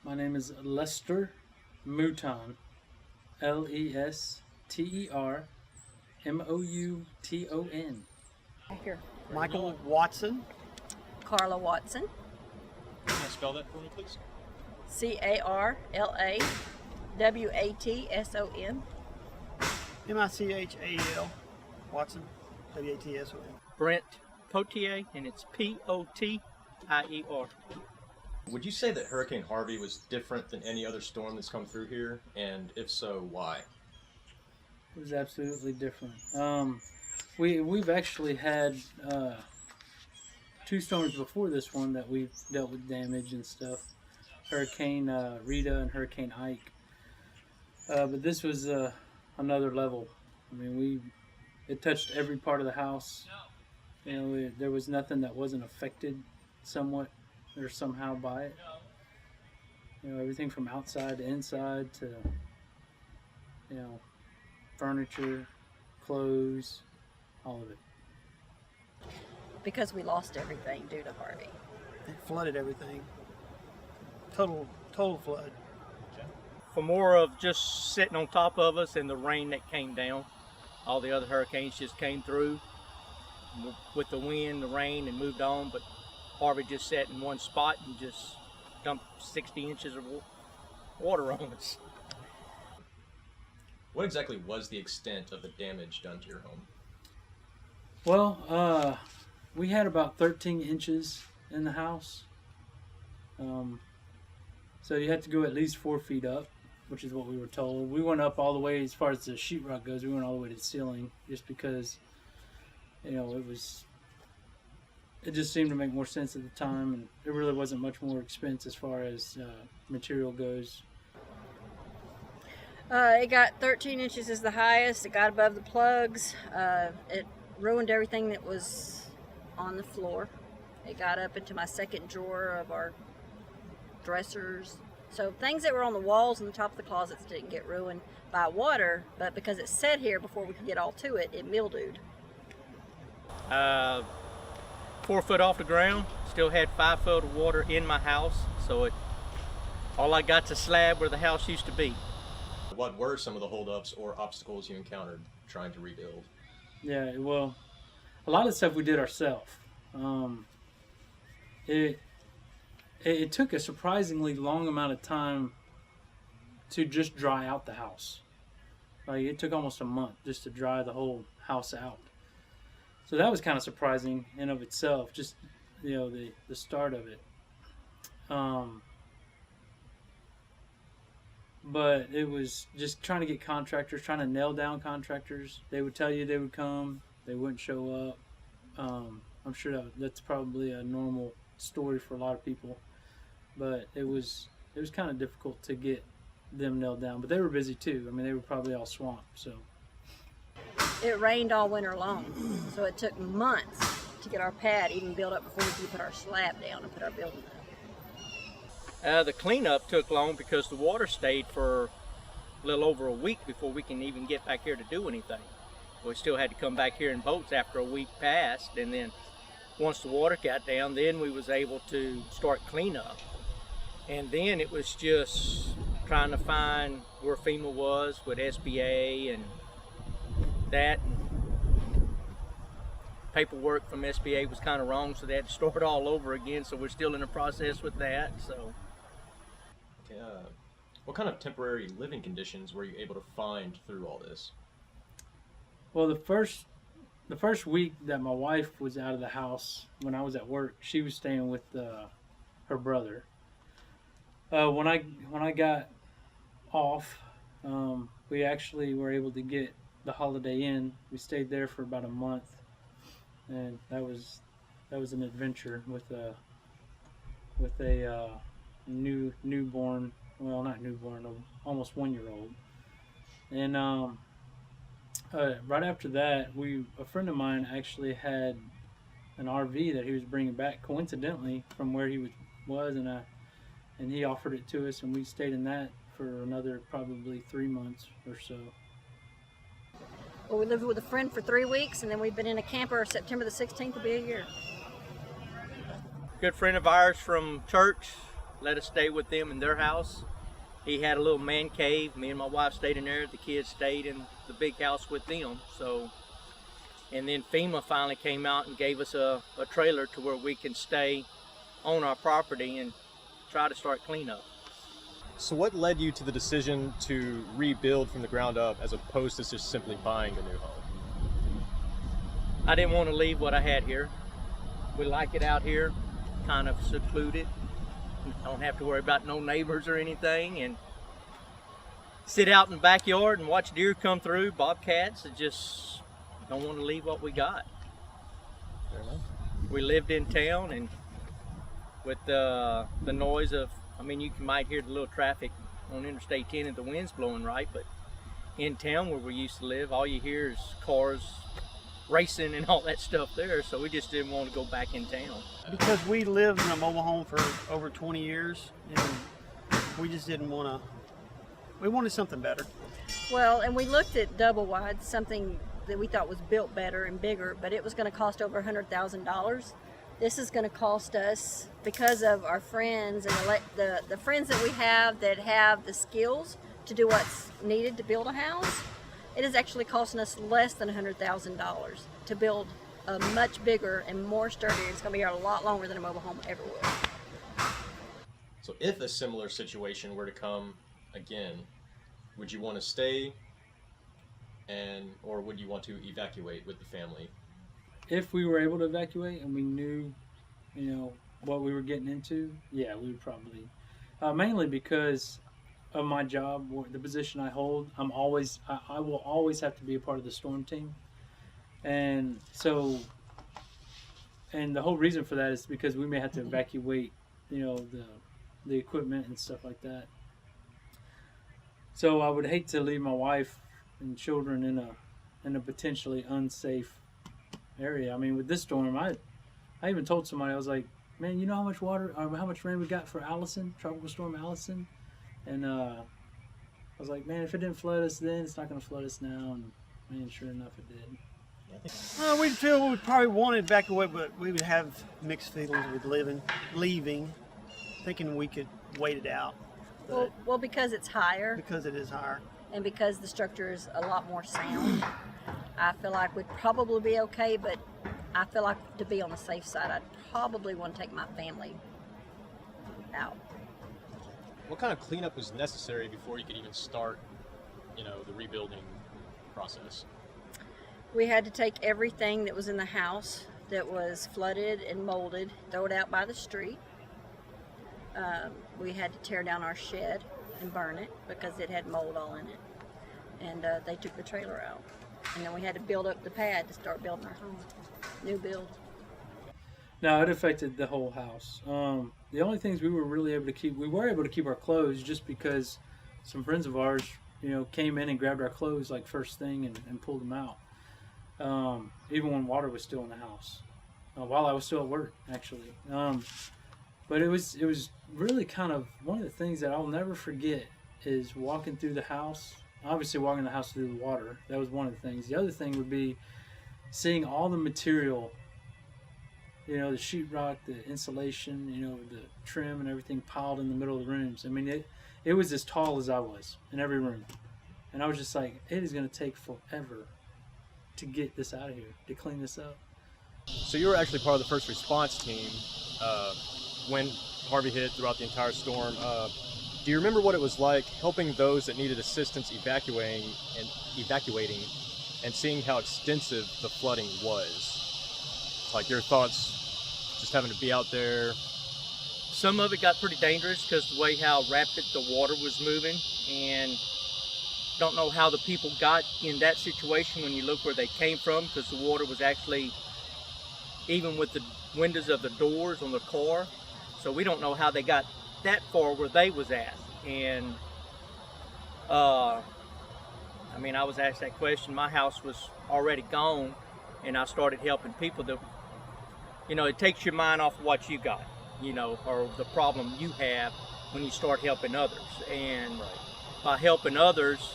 My name is Lester Mouton. Lester Mouton. Here. Michael Watson. Carla Watson. Can I spell that for me, please? CarlaWatson. Michal Watson. Watson. Brent Potier, and it's Potier. Would you say that Hurricane Harvey was different than any other storm that's come through here? And if so, why? It was absolutely different. We've actually had two storms before this one that we've dealt with damage and stuff. Hurricane Rita and Hurricane Ike. But this was another level. I mean, it touched every part of the house. You know, there was nothing that wasn't affected somewhat or somehow by it. You know, everything from outside to inside to, you know, furniture, clothes, all of it. Because we lost everything due to Harvey. It flooded everything. Total flood. For more of just sitting on top of us and the rain that came down. All the other hurricanes just came through with the wind, the rain, and moved on. But Harvey just sat in one spot and just dumped 60 inches of water on us. What exactly was the extent of the damage done to your home? Well, we had about 13 inches in the house. So you had to go at least 4 feet up, which is what we were told. We went up all the way, as far as the sheetrock goes, we went all the way to the ceiling just because, you know, it just seemed to make more sense at the time, and it really wasn't much more expense as far as material goes. It got 13 inches is the highest. It got above the plugs. It ruined everything that was on the floor. It got up into my second drawer of our dressers. So things that were on the walls and the top of the closets didn't get ruined by water, but because it sat here before we could get all to it, it mildewed. 4 foot off the ground, still had 5 foot of water in my house, so all I got's a slab where the house used to be. What were some of the holdups or obstacles you encountered trying to rebuild? Yeah, well, a lot of the stuff we did ourselves. It took a surprisingly long amount of time to just dry out the house. Like, it took almost a month just to dry the whole house out. So that was kind of surprising in of itself, just, you know, the start of it. But it was just trying to get contractors, trying to nail down contractors. They would tell you they would come, they wouldn't show up. I'm sure that's probably a normal story for a lot of people, but it was kind of difficult to get them nailed down. But they were busy too. I mean, they were probably all swamped. So It rained all winter long, so it took months to get our pad even built up before we could put our slab down and put our building up. The cleanup took long because the water stayed for a little over a week before we can even get back here to do anything. We still had to come back here in boats after a week passed, and then once the water got down, then we was able to start cleanup. And then it was just trying to find where FEMA was with SBA and that. And paperwork from SBA was kind of wrong, so they had to start all over again, so we're still in the process with that. So. What kind of temporary living conditions were you able to find through all this? well, the first week that my wife was out of the house when I was at work, she was staying with her brother. When I got off, we actually were able to get the Holiday Inn. We stayed there for about a month, and that was an adventure with a newborn. Well, not newborn, almost 1-year-old. And right after that, a friend of mine actually had an RV that he was bringing back coincidentally from where he was, and he offered it to us, and we stayed in that for another probably 3 months or so. Well, we lived with a friend for 3 weeks, and then we've been in a camper. September the 16th will be a year. Good friend of ours from church let us stay with them in their house. He had a little man cave. Me and my wife stayed in there. The kids stayed in the big house with them. So, and then FEMA finally came out and gave us a trailer to where we can stay on our property and try to start cleanup. So what led you to the decision to rebuild from the ground up as opposed to just simply buying a new home? I didn't want to leave what I had here. We like it out here, kind of secluded. Don't have to worry about no neighbors or anything, and sit out in the backyard and watch deer come through, bobcats. And just don't want to leave what we got. Fair enough. We lived in town, and with the noise of, I mean, you might hear the little traffic on Interstate 10 and the wind's blowing right, but in town where we used to live, all you hear is cars racing and all that stuff there, so we just didn't want to go back in town. Because we lived in a mobile home for over 20 years, and we just didn't want to. We wanted something better. Well, and we looked at double wide, something that we thought was built better and bigger, but it was going to cost over $100,000. This is going to cost us, because of our friends and the friends that we have that have the skills to do what's needed to build a house, it is actually costing us less than $100,000 to build a much bigger and more sturdy. It's going to be here a lot longer than a mobile home ever will. So if a similar situation were to come again, would you want to stay or would you want to evacuate with the family? If we were able to evacuate and we knew, what we were getting into, yeah, we would probably. Mainly because of my job, the position I hold, I will always have to be a part of the storm team, and so, and the whole reason for that is because we may have to evacuate, the equipment and stuff like that. So I would hate to leave my wife and children in a potentially unsafe area. I mean, with this storm, I even told somebody, I was like, man, you know how much water or how much rain we got for Allison, Tropical Storm Allison? And I was like, man, if it didn't flood us then, it's not going to flood us now. And man, sure enough, it did. We'd feel we probably want to evacuate, but we would have mixed feelings with leaving, thinking we could wait it out. Well, because it's higher Because it is higher. and because the structure is a lot more sound, I feel like we'd probably be okay, but I feel like to be on the safe side, I'd probably want to take my family out. What kind of cleanup was necessary before you could even start, the rebuilding process? We had to take everything that was in the house that was flooded and molded, throw it out by the street. We had to tear down our shed and burn it because it had mold all in it. And they took the trailer out. And then we had to build up the pad to start building our home. New build. No, it affected the whole house. The only things we were able to keep our clothes just because some friends of ours, came in and grabbed our clothes like first thing and pulled them out. Even when water was still in the house, while I was still at work, actually. But it was really kind of one of the things that I'll never forget is walking through the house. Obviously, walking the house through the water. That was one of the things. The other thing would be seeing all the material, the sheetrock, the insulation, the trim and everything piled in the middle of the rooms. I mean, it was as tall as I was in every room. And I was just like, it is going to take forever to get this out of here, to clean this up. So you were actually part of the first response team when Harvey hit throughout the entire storm. Do you remember what it was like helping those that needed assistance evacuating and seeing how extensive the flooding was? Like your thoughts, just having to be out there. Some of it got pretty dangerous because the way how rapid the water was moving, and don't know how the people got in that situation when you look where they came from, because the water was actually even with the windows of the doors on the car. So we don't know how they got that far where they was at. And I was asked that question. My house was already gone, and I started helping people that, it takes your mind off of what you got, or the problem you have when you start helping others. And by helping others,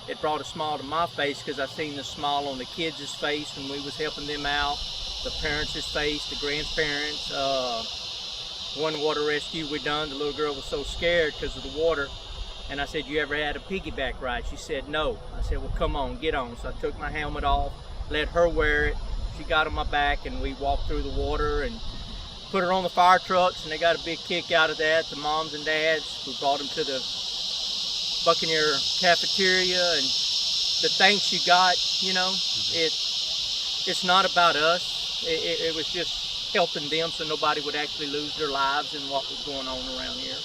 it brought a smile to my face because I seen the smile on the kids' face when we was helping them out, the parents' face, the grandparents. One water rescue we done, the little girl was so scared because of the water. And I said, you ever had a piggyback ride? She said, no. I said, well, come on, get on. So I took my helmet off, let her wear it. She got on my back, and we walked through the water and put her on the fire trucks, and they got a big kick out of that, the moms and dads. We brought them to the Buccaneer cafeteria, and the thanks she got, you know, it's not about us. It was just helping them so nobody would actually lose their lives in what was going on around here.